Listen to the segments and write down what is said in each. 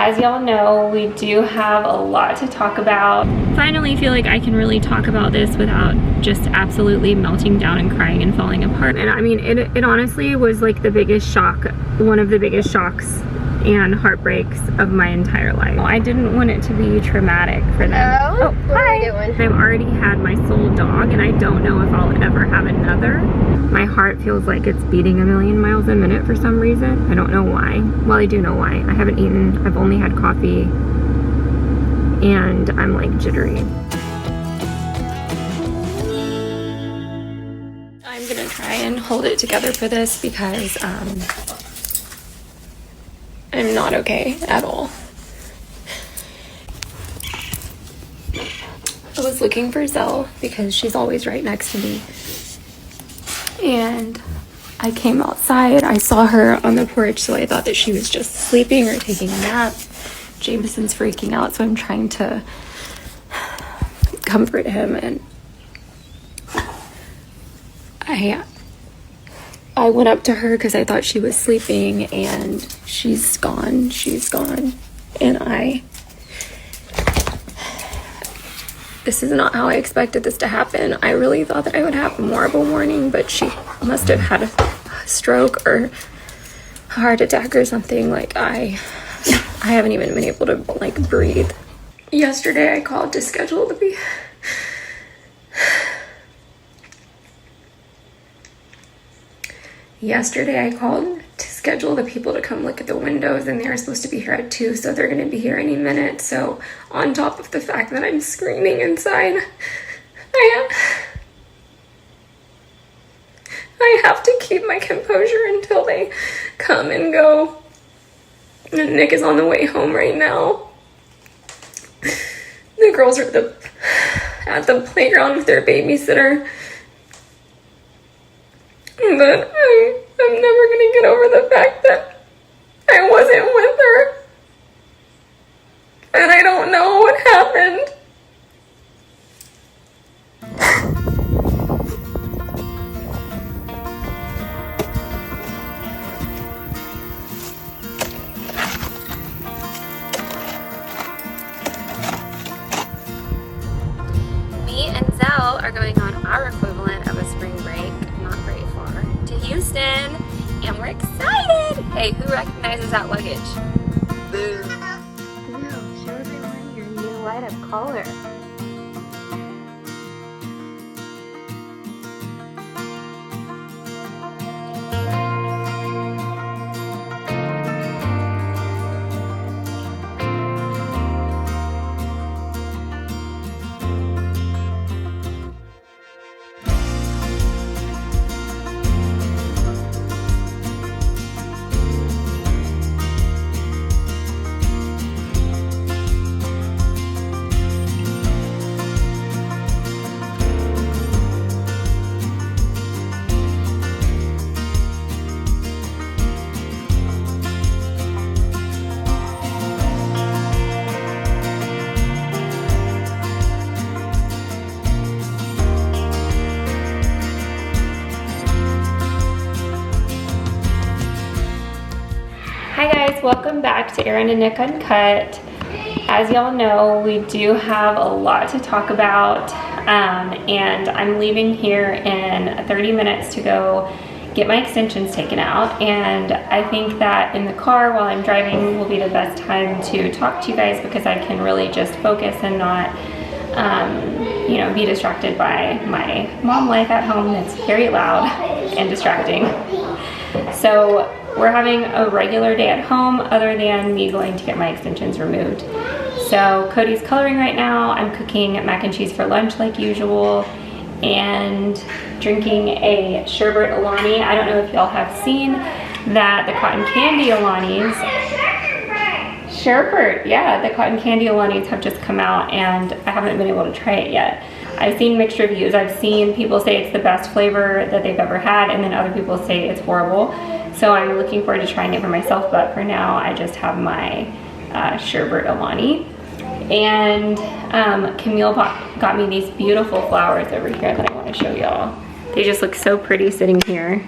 As y'all know, we do have a lot to talk about. Finally feel like I can really talk about this without just absolutely melting down and crying and falling apart. And I mean, it honestly was like the biggest shock, one of the biggest shocks and heartbreaks of my entire life. I didn't want it to be traumatic for them. Oh, hi. I've already had my soul dog and I don't know if I'll ever have another. My heart feels like it's beating a million miles a minute for some reason. I don't know why. Well, I do know why. I haven't eaten. I've only had coffee and I'm like jittery. I'm gonna try and hold it together for this because I'm not okay at all. I was looking for Zelle because she's always right next to me. And I came outside, I saw her on the porch, so I thought that she was just sleeping or taking a nap. Jameson's freaking out, so I'm trying to comfort him, and I went up to her because I thought she was sleeping, and she's gone, and this is not how I expected this to happen. I really thought that I would have more of a warning, but she must have had a stroke or a heart attack or something. Like I haven't even been able to like breathe. Yesterday I called to schedule the people to come look at the windows, and they're supposed to be here at 2, so they're going to be here any minute. So on top of the fact that I'm screaming inside, I have to keep my composure until they come and go. And Nick is on the way home right now. The girls are at the playground with their babysitter. But I'm never gonna get over the fact that I wasn't with her. And I don't know what happened. Me and Zelle are going on our equivalent of a spring break, not very far, to Houston, and we're excited! Hey, who recognizes that luggage? Boo! No, show everyone your new light-up collar. Hi guys, welcome back to Aaryn and Nick Uncut. As y'all know, we do have a lot to talk about, and I'm leaving here in 30 minutes to go get my extensions taken out, and I think that in the car while I'm driving will be the best time to talk to you guys because I can really just focus and not be distracted by my mom life at home that's very loud and distracting. So we're having a regular day at home other than me going to get my extensions removed. So Cody's coloring right now. I'm cooking mac and cheese for lunch like usual and drinking a sherbet Alani. I don't know if y'all have seen that the cotton candy Alanis. Sherbet, yeah, the cotton candy Alanis have just come out and I haven't been able to try it yet. I've seen mixed reviews. I've seen people say it's the best flavor that they've ever had, and then other people say it's horrible. So I'm looking forward to trying it for myself, but for now I just have my sherbet Alani. And Camille got me these beautiful flowers over here that I want to show y'all. They just look so pretty sitting here.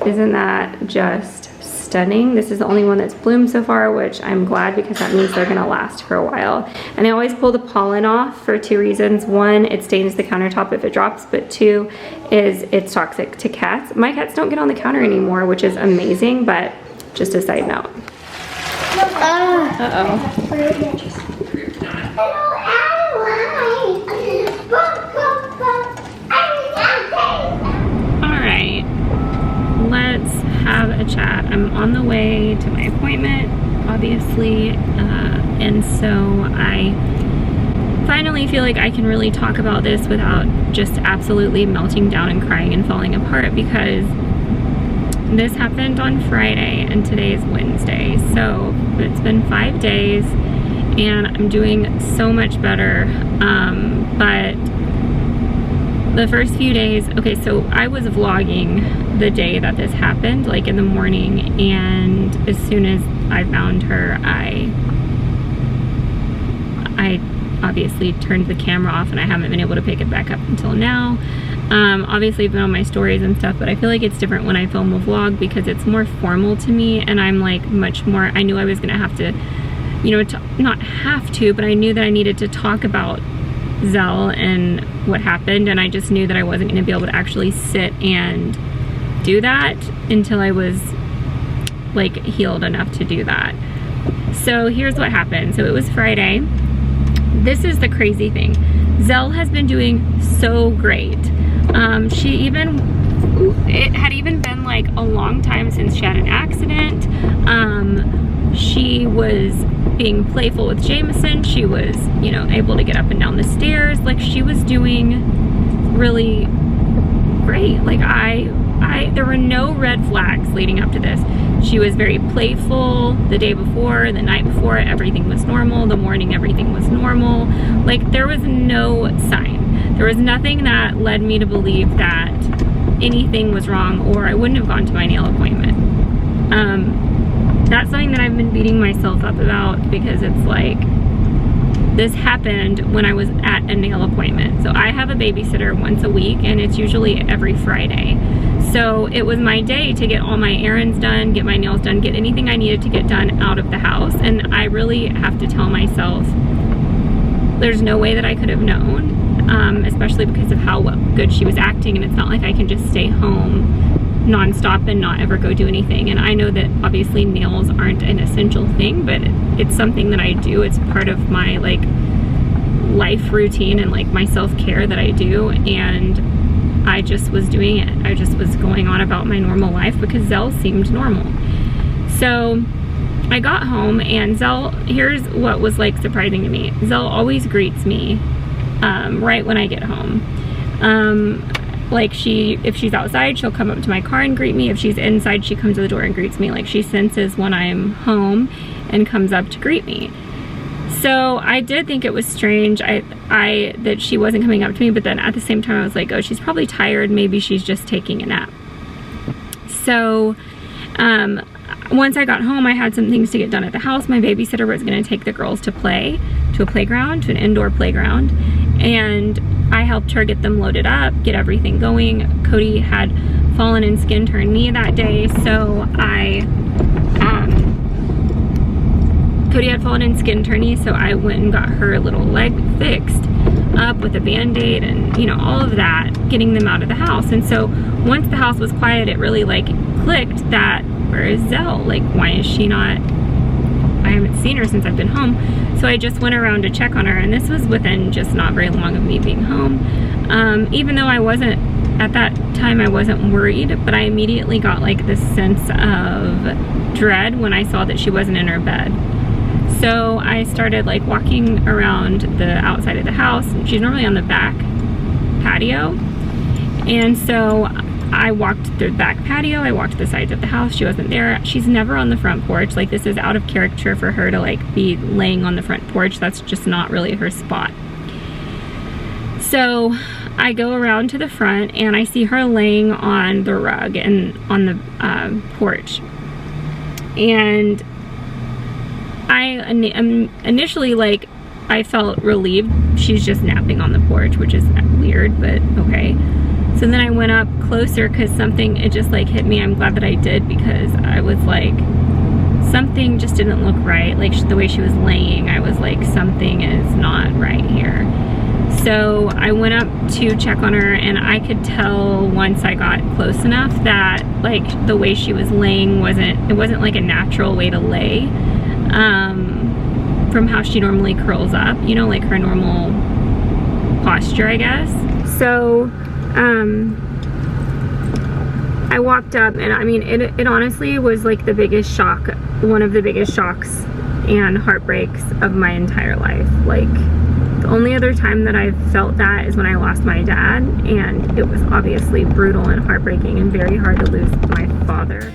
Isn't that just stunning. This is the only one that's bloomed so far, which I'm glad because that means they're gonna last for a while. And I always pull the pollen off for 2 reasons. One, it stains the countertop if it drops, but 2 is it's toxic to cats. My cats don't get on the counter anymore, which is amazing, but just a side note. Alright, let's have a chat. I'm on the way to my appointment, obviously, and so I finally feel like I can really talk about this without just absolutely melting down and crying and falling apart, because this happened on Friday and today is Wednesday. So it's been 5 days and I'm doing so much better. But the first few days, okay, so I was vlogging the day that this happened, like in the morning, and as soon as I found her, I obviously turned the camera off and I haven't been able to pick it back up until now. Obviously I've been on my stories and stuff, but I feel like it's different when I film a vlog because it's more formal to me, and I'm like much more, I knew I was gonna have to, you know, not have to, but I knew that I needed to talk about Zell and what happened, and I just knew that I wasn't gonna be able to actually sit and do that until I was like healed enough to do that. So here's what happened. So it was Friday. This is the crazy thing. Zell has been doing so great. It had even been like a long time since she had an accident. She was being playful with Jameson. She was, you know, able to get up and down the stairs. Like, she was doing really great. Like, there were no red flags leading up to this. She was very playful the day before, the night before, everything was normal. The morning, everything was normal. Like, there was no sign. There was nothing that led me to believe that anything was wrong, or I wouldn't have gone to my nail appointment. That's something that I've been beating myself up about, because it's like, this happened when I was at a nail appointment. So I have a babysitter once a week, and it's usually every Friday. So it was my day to get all my errands done, get my nails done, get anything I needed to get done out of the house. And I really have to tell myself, there's no way that I could have known, especially because of how good she was acting. And it's not like I can just stay home nonstop and not ever go do anything. And I know that obviously nails aren't an essential thing, but it's something that I do. It's part of my like life routine and like my self-care that I do. And I just was doing it. I just was going on about my normal life because Zell seemed normal. So I got home, and Zell, here's what was like surprising to me. Zell always greets me right when I get home. Like, if she's outside, she'll come up to my car and greet me. If she's inside, she comes to the door and greets me. Like, she senses when I'm home and comes up to greet me. So I did think it was strange that she wasn't coming up to me, but then at the same time I was like, oh, she's probably tired. Maybe she's just taking a nap. So once I got home, I had some things to get done at the house. My babysitter was going to take the girls to play to a playground, to an indoor playground, and I helped her get them loaded up, get everything going. Cody had fallen and skinned her knee that day, so Cody had fallen and skinned her knee, so I went and got her little leg fixed up with a band-aid and, you know, all of that, getting them out of the house. And so once the house was quiet, it really like clicked that, where is Zell? Like, why is she not, I haven't seen her since I've been home. So I just went around to check on her, and this was within just not very long of me being home. Even though I wasn't, at that time I wasn't worried, but I immediately got like this sense of dread when I saw that she wasn't in her bed. So I started like walking around the outside of the house. She's normally on the back patio. And so I walked through the back patio, I walked the sides of the house, she wasn't there. She's never on the front porch. Like, this is out of character for her to like be laying on the front porch. That's just not really her spot. So I go around to the front and I see her laying on the rug and on the porch. And I initially, like, I felt relieved. She's just napping on the porch, which is weird, but okay. So then I went up closer because something, it just like hit me. I'm glad that I did, because I was like, something just didn't look right. Like the way she was laying, I was like, something is not right here. So I went up to check on her, and I could tell once I got close enough that like the way she was laying it wasn't like a natural way to lay, from how she normally curls up, you know, like her normal posture, I guess. So I walked up, and I mean, it honestly was like the biggest shock, one of the biggest shocks and heartbreaks of my entire life. Like, the only other time that I've felt that is when I lost my dad, and it was obviously brutal and heartbreaking and very hard to lose my father.